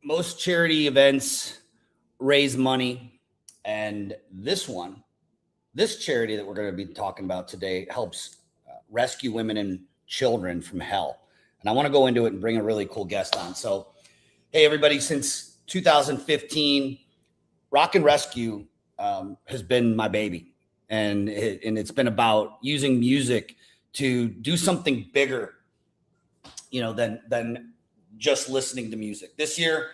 most charity events raise money, and this charity that we're going to be talking about today helps rescue women and children from hell. And I want to go into it and bring a really cool guest on. So, hey, everybody, since 2015, Rock and Rescue has been my baby. And it's been about using music to do something bigger, than just listening to music. This year,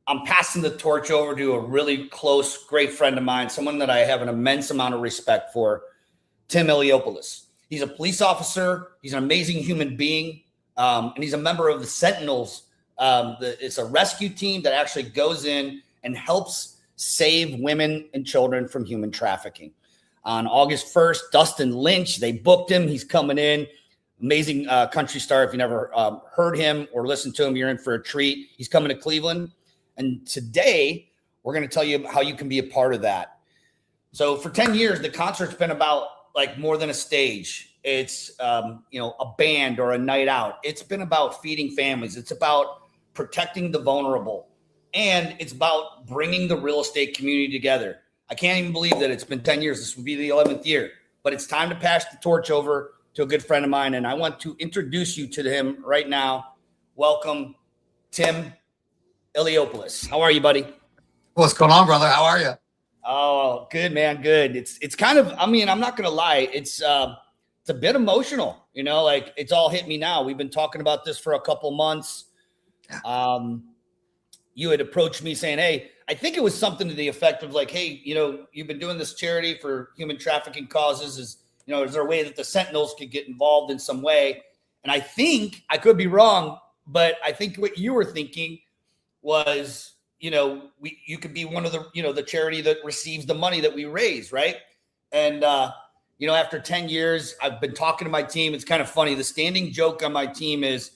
I'm passing the torch over to a really close, great friend of mine, someone that I have an immense amount of respect for, Tim Timopoulos. He's a police officer. He's an amazing human being. And he's a member of the Sentinels. It's a rescue team that actually goes in and helps save women and children from human trafficking. On August 1st, Dustin Lynch, they booked him. He's coming in. Amazing country star. If you never heard him or listened to him, you're in for a treat. He's coming to Cleveland. And today, we're going to tell you how you can be a part of that. So for 10 years, the concert's been about like more than a stage. It's, a band or a night out. It's been about feeding families. It's about protecting the vulnerable. And it's about bringing the real estate community together. I can't even believe that it's been 10 years. This will be the 11th year. But it's time to pass the torch over to a good friend of mine. And I want to introduce you to him right now. Welcome, Tim Timopoulos. How are you, buddy? What's going on, brother? How are you? Oh, good, man. Good. It's kind of, I'm not going to lie. It's a bit emotional, like it's all hit me now. We've been talking about this for a couple months. You had approached me saying, hey, I think it was something to the effect of like, hey, you've been doing this charity for human trafficking causes. Is there a way that the Sentinels could get involved in some way? And I think, I could be wrong, but I think what you were thinking was, you could be one of the, the charity that receives the money that we raise, right? And, after 10 years, I've been talking to my team. It's kind of funny. The standing joke on my team is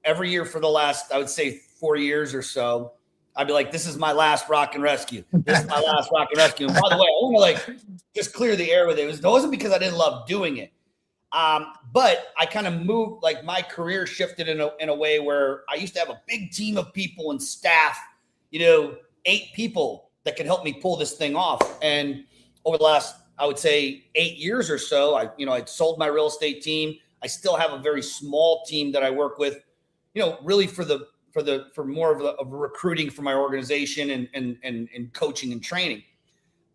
every year for the last, I would say 4 years or so, I'd be like, this is my last Rock and Rescue. This is my last Rock and Rescue. And by the way, I want to just clear the air with it. It wasn't because I didn't love doing it. But I kind of moved, like my career shifted in a way where I used to have a big team of people and staff, 8 people that could help me pull this thing off. And over the last, I would say 8 years or so, I'd sold my real estate team. I still have a very small team that I work with, really for more of recruiting for my organization and coaching and training.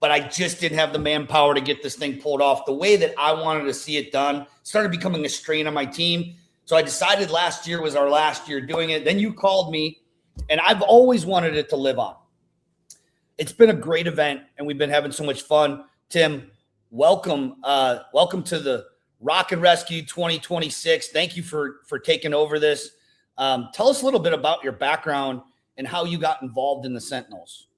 But I just didn't have the manpower to get this thing pulled off the way that I wanted to see it done. It started becoming a strain on my team. So I decided last year was our last year doing it. Then you called me, and I've always wanted it to live on. It's been a great event, and we've been having so much fun. Tim, welcome to the Rock and Rescue 2026. Thank you for taking over this. Tell us a little bit about your background and how you got involved in the Sentinels.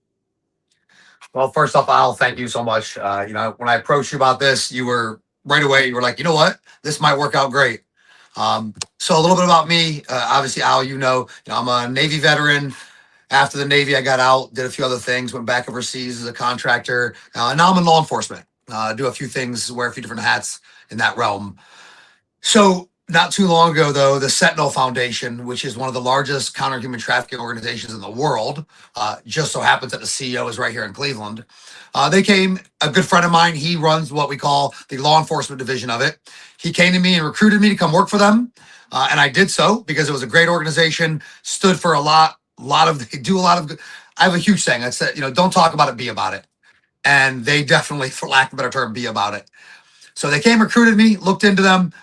Well, first off, Al, thank you so much. When I approached you about this, you were right away, you were like, you know what? This might work out great. So a little bit about me. Obviously, Al, I'm a Navy veteran. After the Navy, I got out, did a few other things, went back overseas as a contractor. Now I'm in law enforcement. Do a few things, wear a few different hats in that realm. So not too long ago, though, the Sentinel Foundation, which is one of the largest counter-human trafficking organizations in the world, just so happens that the CEO is right here in Cleveland. A good friend of mine, he runs what we call the law enforcement division of it. He came to me and recruited me to come work for them. And I did so because it was a great organization, stood for they do a lot of good. I have a huge saying. I said, don't talk about it, be about it. And they definitely, for lack of a better term, be about it. So they came, recruited me, looked into them,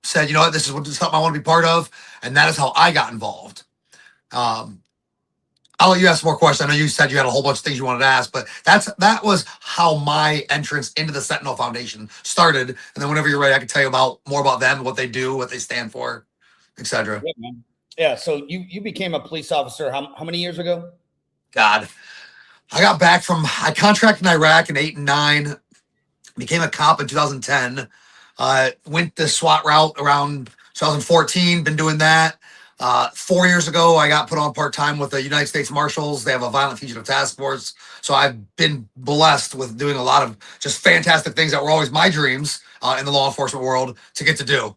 said, this is something I want to be part of. And that is how I got involved. I'll let you ask more questions. I know you said you had a whole bunch of things you wanted to ask, but that was how my entrance into the Sentinel Foundation started. And then whenever you're ready, I can tell you more about them, what they do, what they stand for, etc. Yeah. So you became a police officer how many years ago? God, I contracted in Iraq in 2008 and 2009, became a cop in 2010, went the SWAT route around 2014, been doing that. 4 years ago, I got put on part-time with the United States Marshals. They have a violent fugitive task force. So I've been blessed with doing a lot of just fantastic things that were always my dreams in the law enforcement world to get to do.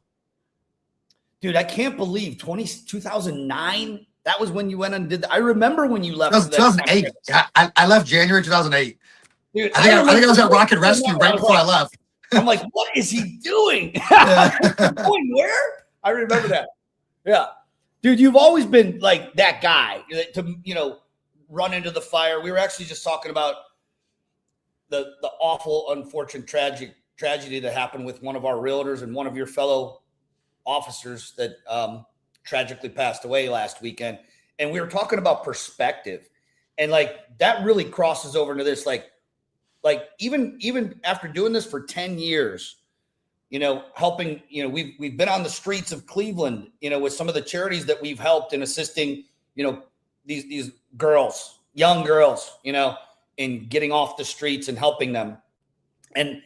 Dude, I can't believe 2009 That was when you went and did that. I remember when you left. 2008. I left January 2008. Dude, I think I was at Rocket Rescue right before I left. I'm like, what is he doing? Going where? I remember that. Yeah. Dude, you've always been like that guy to, run into the fire. We were actually just talking about the awful, unfortunate tragedy that happened with one of our realtors and one of your fellow officers that tragically passed away last weekend. And we were talking about perspective. And like that really crosses over into this, like even after doing this for 10 years, helping, we've been on the streets of Cleveland, with some of the charities that we've helped in assisting, these girls, young girls, in getting off the streets and helping them. And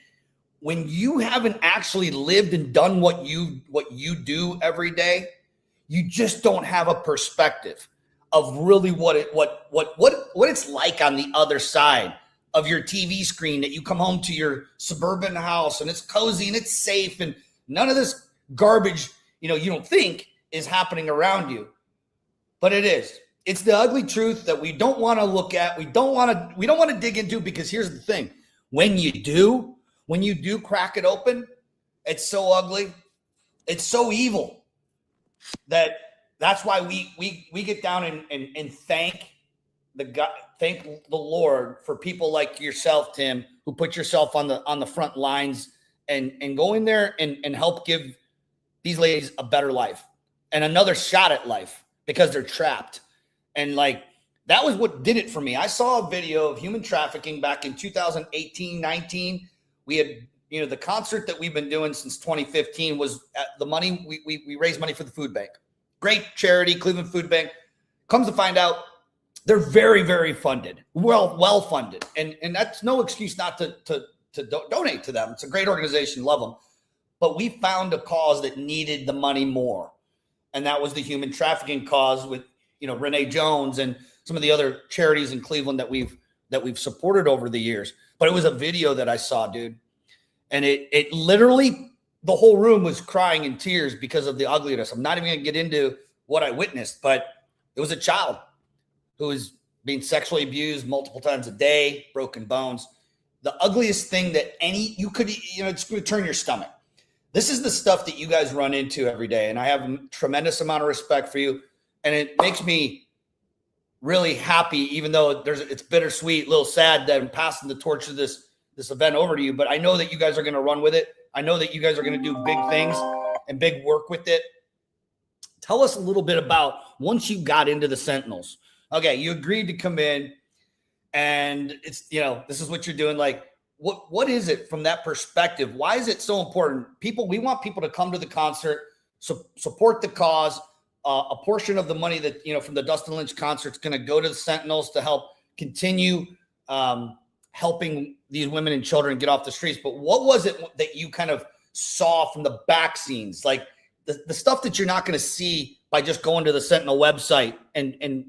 when you haven't actually lived and done what you do every day, you just don't have a perspective of really what it's like on the other side of your TV screen, that you come home to your suburban house and it's cozy and it's safe and none of this garbage, you don't think is happening around you, but it is. It's the ugly truth that we don't want to look at. We don't want to dig into, because here's the thing. When you do crack it open, it's so ugly. It's so evil that's why we get down and thank the Lord for people like yourself, Tim, who put yourself on the front lines and go in there and help give these ladies a better life and another shot at life, because they're trapped. And like, that was what did it for me. I saw a video of human trafficking back in 2018, 19. We had, the concert that we've been doing since 2015 was the money. We raised money for the food bank. Great charity, Cleveland Food Bank. Comes to find out, they're very, very funded, well funded. And that's no excuse not to donate to them. It's a great organization, love them. But we found a cause that needed the money more. And that was the human trafficking cause with, Renee Jones and some of the other charities in Cleveland that we've supported over the years. But it was a video that I saw, dude. And it literally, the whole room was crying in tears because of the ugliness. I'm not even going to get into what I witnessed, but it was a child who was being sexually abused multiple times a day, broken bones. The ugliest thing that it's going to turn your stomach. This is the stuff that you guys run into every day. And I have a tremendous amount of respect for you. And it makes me really happy, even though it's bittersweet, a little sad that I'm passing the torch of this event over to you. But I know that you guys are going to run with it. I know that you guys are going to do big things and big work with it. Tell us a little bit about once you got into the Sentinels. Okay, you agreed to come in, and it's, this is what you're doing. Like, what is it from that perspective? Why is it so important? We want people to come to the concert, support the cause. A portion of the money that, from the Dustin Lynch concert is going to go to the Sentinels to help continue helping these women and children get off the streets. But what was it that you kind of saw from the back scenes? Like the stuff that you're not going to see by just going to the Sentinel website and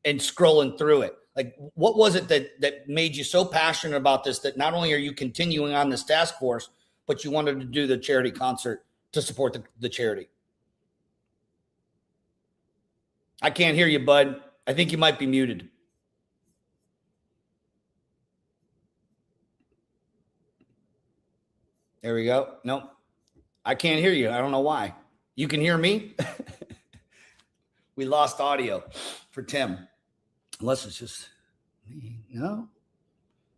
scrolling through it. Like, what was it that made you so passionate about this, that not only are you continuing on this task force, but you wanted to do the charity concert to support the charity? I can't hear you, bud. I think you might be muted. There we go. Nope. I can't hear you. I don't know why. You can hear me? We lost audio for Tim. Unless it's just me. No.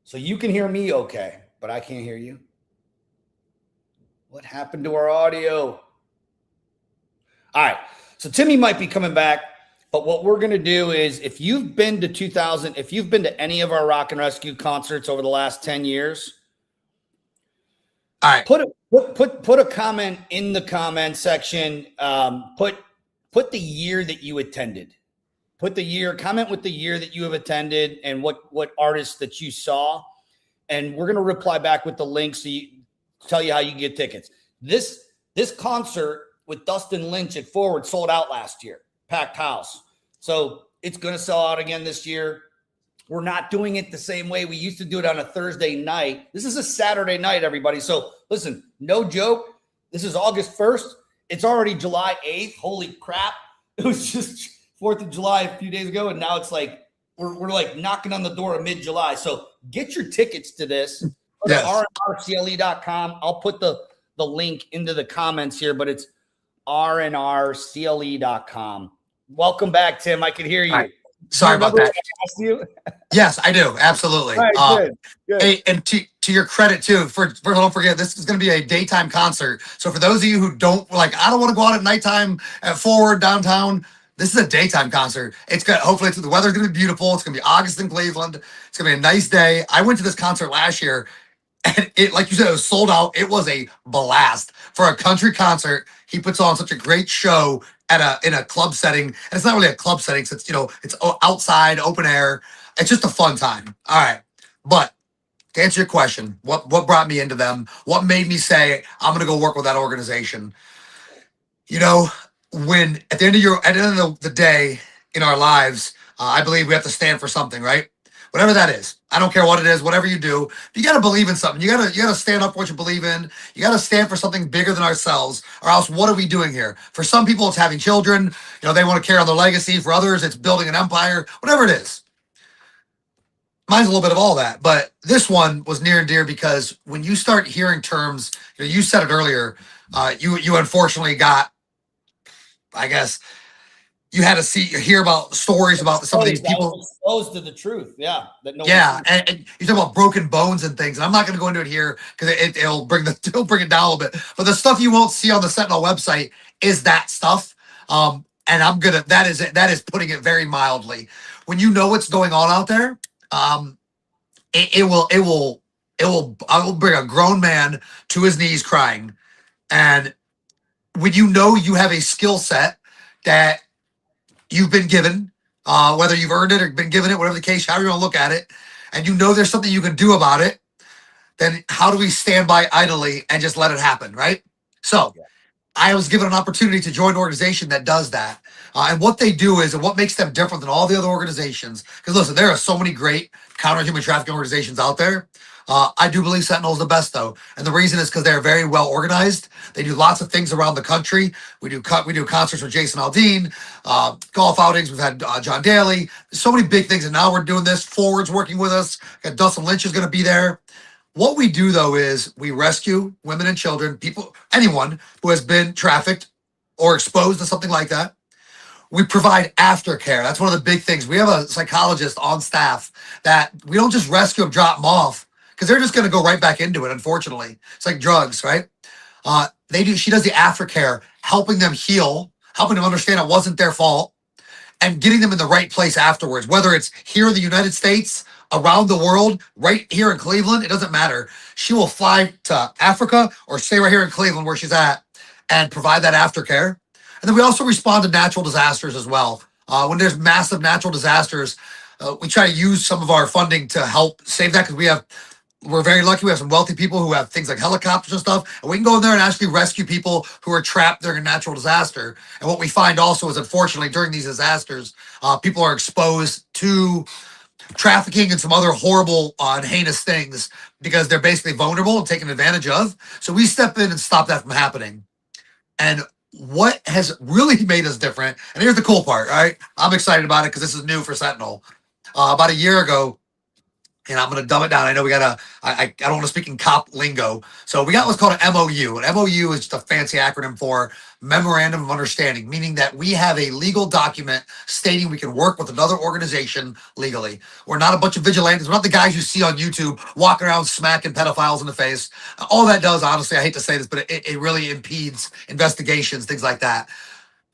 So you can hear me okay, but I can't hear you. What happened to our audio? All right. So Timmy might be coming back. But what we're going to do is, if you've been to any of our Rock and Rescue concerts over the last 10 years, all right, put a comment in the comment section. Put the year that you attended. Comment with the year that you have attended and what artists that you saw. And we're going to reply back with the link so tell you how you can get tickets. This concert with Dustin Lynch at Forward sold out last year. Packed house. So it's going to sell out again this year. We're not doing it the same way. We used to do it on a Thursday night. This is a Saturday night, everybody. So listen, no joke. This is August 1st. It's already July 8th. Holy crap. It was just 4th of July a few days ago, and now it's like we're like knocking on the door of mid-July. So get your tickets to this. Go to rnrcle.com. I'll put the link into the comments here, but it's rnrcle.com. Welcome back, Tim. I can hear you. Right. Sorry about that. You? Yes, I do. Absolutely. Right, good. Hey, and to your credit too, don't forget, this is going to be a daytime concert. So for those of you who don't I don't want to go out at nighttime at Forward downtown. This is a daytime concert. It's good. Hopefully the weather's going to be beautiful. It's going to be August in Cleveland. It's going to be a nice day. I went to this concert last year, and it, like you said, it was sold out. It was a blast for a country concert. He puts on such a great show in a club setting, and it's not really a club setting. So it's outside, open air. It's just a fun time. All right, but to answer your question, what brought me into them? What made me say I'm going to go work with that organization? When at the end of the day in our lives, I believe we have to stand for something, right? Whatever that is. I don't care what it is, whatever you do. You got to believe in something. You got to stand up for what you believe in. You got to stand for something bigger than ourselves, or else what are we doing here? For some people, it's having children. They want to carry on their legacy. For others, it's building an empire, whatever it is. Mine's a little bit of all that, but this one was near and dear because when you start hearing terms, you said it earlier, you unfortunately got, I guess, you had to hear about stories about some of these people exposed to the truth. Yeah. And you talk about broken bones and things, and I'm not going to go into it here because it'll bring it down a little bit. But the stuff you won't see on the Sentinel website is that stuff. And that is putting it very mildly. When you know what's going on out there, I will bring a grown man to his knees crying. And when you have a skill set that you've been given, whether you've earned it or been given it, whatever the case, however you want to look at it, and there's something you can do about it, then how do we stand by idly and just let it happen, right? So I was given an opportunity to join an organization that does that. And what they do is, and what makes them different than all the other organizations, because listen, there are so many great counter-human trafficking organizations out there. I do believe Sentinel is the best, though. And the reason is because they're very well organized. They do lots of things around the country. We do concerts with Jason Aldean, golf outings. We've had John Daly. So many big things. And now we're doing this. Forward's working with us. Got Dustin Lynch is going to be there. What we do, though, is we rescue women and children, anyone who has been trafficked or exposed to something like that. We provide aftercare. That's one of the big things. We have a psychologist on staff that we don't just rescue them, drop them off, because they're just going to go right back into it, unfortunately. It's like drugs, right? She does the aftercare, helping them heal, helping them understand it wasn't their fault, and getting them in the right place afterwards, whether it's here in the United States, around the world, right here in Cleveland, it doesn't matter. She will fly to Africa or stay right here in Cleveland where she's at and provide that aftercare. And then we also respond to natural disasters as well. When there's massive natural disasters, we try to use some of our funding to help save that because we're very lucky. We have some wealthy people who have things like helicopters and stuff, and we can go in there and actually rescue people who are trapped during a natural disaster. And what we find also is, unfortunately, during these disasters, people are exposed to trafficking and some other horrible and heinous things because they're basically vulnerable and taken advantage of. So we step in and stop that from happening. And what has really made us different, and here's the cool part, right? I'm excited about it because this is new for Sentinel. About a year ago, and I'm going to dumb it down. I know I don't want to speak in cop lingo. So we got what's called an MOU. An MOU is just a fancy acronym for Memorandum of Understanding, meaning that we have a legal document stating we can work with another organization legally. We're not a bunch of vigilantes. We're not the guys you see on YouTube walking around smacking pedophiles in the face. All that does, honestly, I hate to say this, but it really impedes investigations, things like that.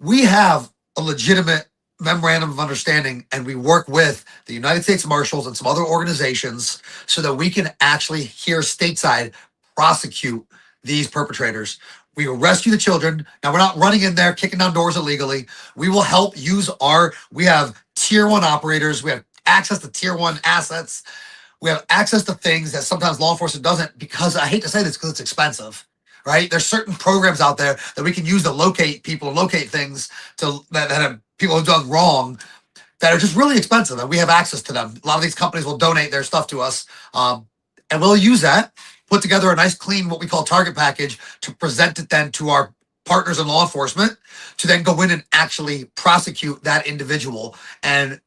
We have a legitimate memorandum of understanding, and we work with the United States Marshals and some other organizations so that we can actually here stateside prosecute these perpetrators. We will rescue the children. Now, we're not running in there kicking down doors illegally. We will help we have tier 1 operators. We have access to tier 1 assets. We have access to things that sometimes law enforcement doesn't, because I hate to say this, because it's expensive. Right? There's certain programs out there that we can use to locate people and locate things that have people who've done wrong that are just really expensive, and we have access to them. A lot of these companies will donate their stuff to us, and we'll use that, put together a nice, clean, what we call target package to present it then to our partners in law enforcement to then go in and actually prosecute that individual and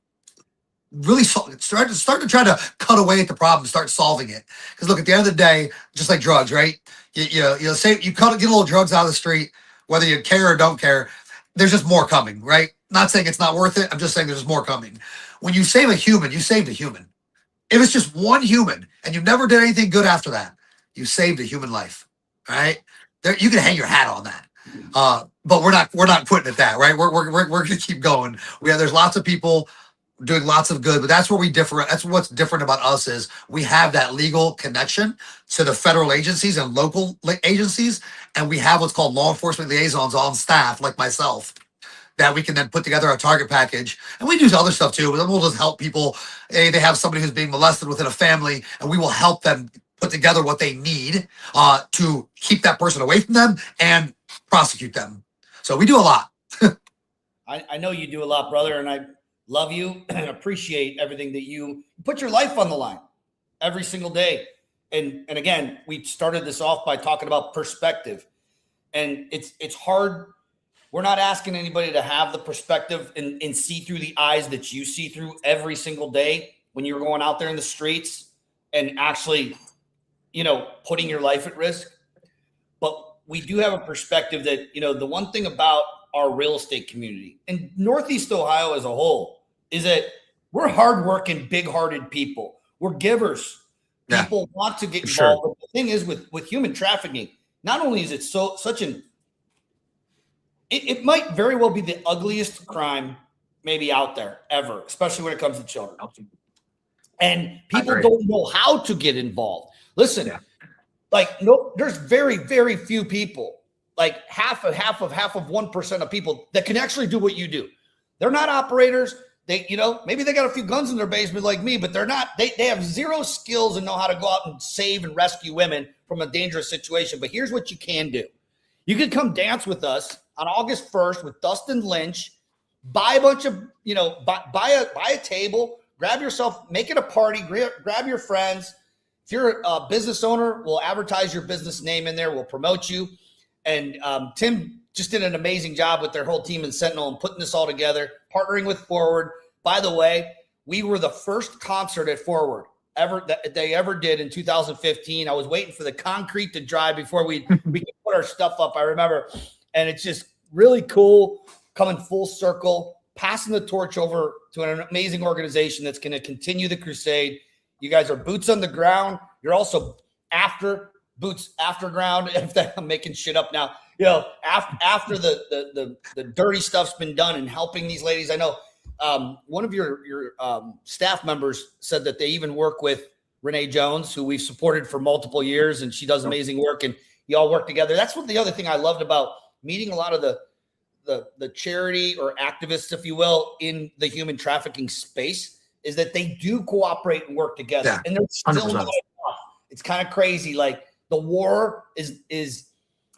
really start to try to cut away at the problem, start solving it. Because look, at the end of the day, just like drugs, right? You say you get a little drugs out of the street, whether you care or don't care. There's just more coming, right? Not saying it's not worth it. I'm just saying there's more coming. When you save a human, you saved a human. If it's just one human and you never did anything good after that, you saved a human life, right? There, you can hang your hat on that. But we're not putting it that, right? We're going to keep going. There's lots of people doing lots of good, but that's where we differ. That's what's different about us is we have that legal connection to the federal agencies and local agencies, and we have what's called law enforcement liaisons on staff, like myself, that we can then put together a target package. And we do other stuff too, but then we'll just help people. Hey, they have somebody who's being molested within a family, and we will help them put together what they need to keep that person away from them and prosecute them. So we do a lot. I know you do a lot, brother, and I love you and appreciate everything that you put your life on the line every single day. And again, we started this off by talking about perspective, and it's hard. We're not asking anybody to have the perspective and see through the eyes that you see through every single day when you're going out there in the streets and actually, putting your life at risk. But we do have a perspective that, the one thing about our real estate community and Northeast Ohio as a whole is that we're hardworking, big-hearted people. We're givers. People want to get involved. Sure. But the thing is with human trafficking, not only is it it might very well be the ugliest crime maybe out there ever, especially when it comes to children. And people don't know how to get involved. Listen, there's very, very few people, like half of 1% of people that can actually do what you do. They're not operators. They, maybe they got a few guns in their basement like me, but they're not, they have zero skills and know how to go out and save and rescue women from a dangerous situation. But here's what you can do. You can come dance with us on August 1st with Dustin Lynch, buy a bunch of, buy a table, grab yourself, make it a party, grab your friends. If you're a business owner, we'll advertise your business name in there. We'll promote you. And Tim just did an amazing job with their whole team in Sentinel and putting this all together, partnering with Forward. By the way, we were the first concert at Forward that they ever did in 2015. I was waiting for the concrete to dry before we could put our stuff up, I remember. And it's just really cool coming full circle, passing the torch over to an amazing organization that's going to continue the crusade. You guys are boots on the ground. You're also boots after ground. I'm making shit up now. After the dirty stuff's been done and helping these ladies. I know one of your staff members said that they even work with Renee Jones, who we've supported for multiple years, and she does amazing work, and you all work together. That's what the other thing I loved about meeting a lot of the charity or activists, if you will, in the human trafficking space is that they do cooperate and work together. Yeah, and they're still 100%. not enough. It's kind of crazy. Like the war is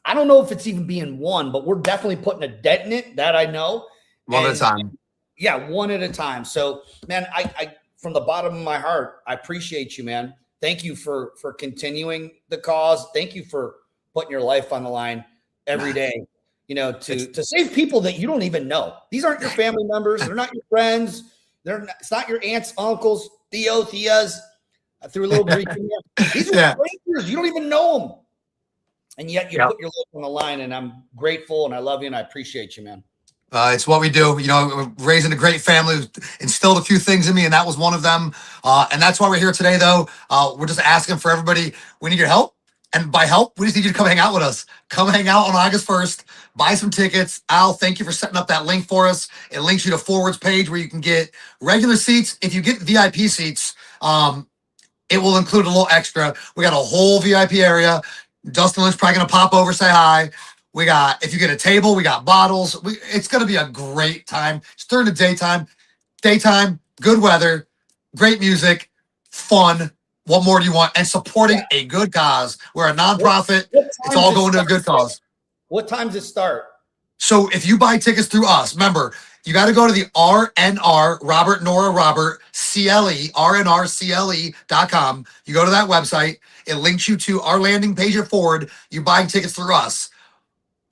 I don't know if it's even being won, but we're definitely putting a dent in it. That I know. One at a time. Yeah, one at a time. So, man, I from the bottom of my heart, I appreciate you, man. Thank you for continuing the cause. Thank you for putting your life on the line every day, to save people that you don't even know. These aren't your family members. They're not your friends. It's not your aunts, uncles, Theas. I threw a little Greek in there. These are strangers. You don't even know them. And yet you put your life on the line, and I'm grateful, and I love you, and I appreciate you, man. It's what we do. Raising a great family instilled a few things in me, and that was one of them. And that's why we're here today, though. We're just asking for everybody. We need your help. And by help, we just need you to come hang out with us. Come hang out on August 1st. Buy some tickets. Al, thank you for setting up that link for us. It links you to Forward's page where you can get regular seats. If you get VIP seats, it will include a little extra. We got a whole VIP area. Dustin Lynch probably going to pop over, say hi. If you get a table, we got bottles. It's going to be a great time. It's during the daytime, good weather, great music, fun. What more do you want? And supporting a good cause. We're a nonprofit. It's all going to a good cause. What time does it start? So if you buy tickets through us, remember, you got to go to the RNR, Robert Nora Robert, CLE, RNRCLE.com. You go to that website. It links you to our landing page at Forward. You buy tickets through us.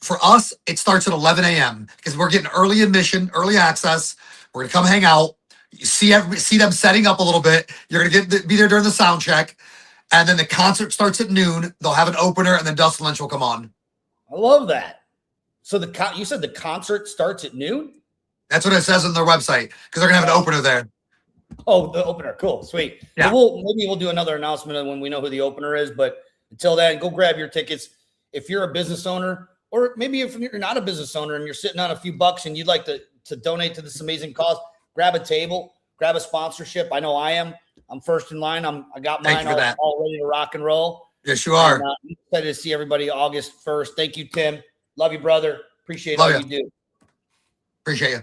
For us, it starts at 11 a.m. because we're getting early admission, early access. We're gonna come hang out. You see them setting up a little bit. You're gonna be there during the sound check, and then the concert starts at noon. They'll have an opener, and then Dust Lynch will come on. I love that. So you said the concert starts at noon? That's what it says on their website because they're gonna have an opener there. Oh, the opener. Cool. Sweet. Yeah. So maybe we'll do another announcement when we know who the opener is. But until then, go grab your tickets. If you're a business owner, or maybe if you're not a business owner and you're sitting on a few bucks and you'd like to donate to this amazing cause, grab a table, grab a sponsorship. I know I am. I'm first in line. I got mine all ready to rock and roll. Yes, you are. And, I'm excited to see everybody August 1st. Thank you, Tim. Love you, brother. Appreciate all you do. Appreciate you.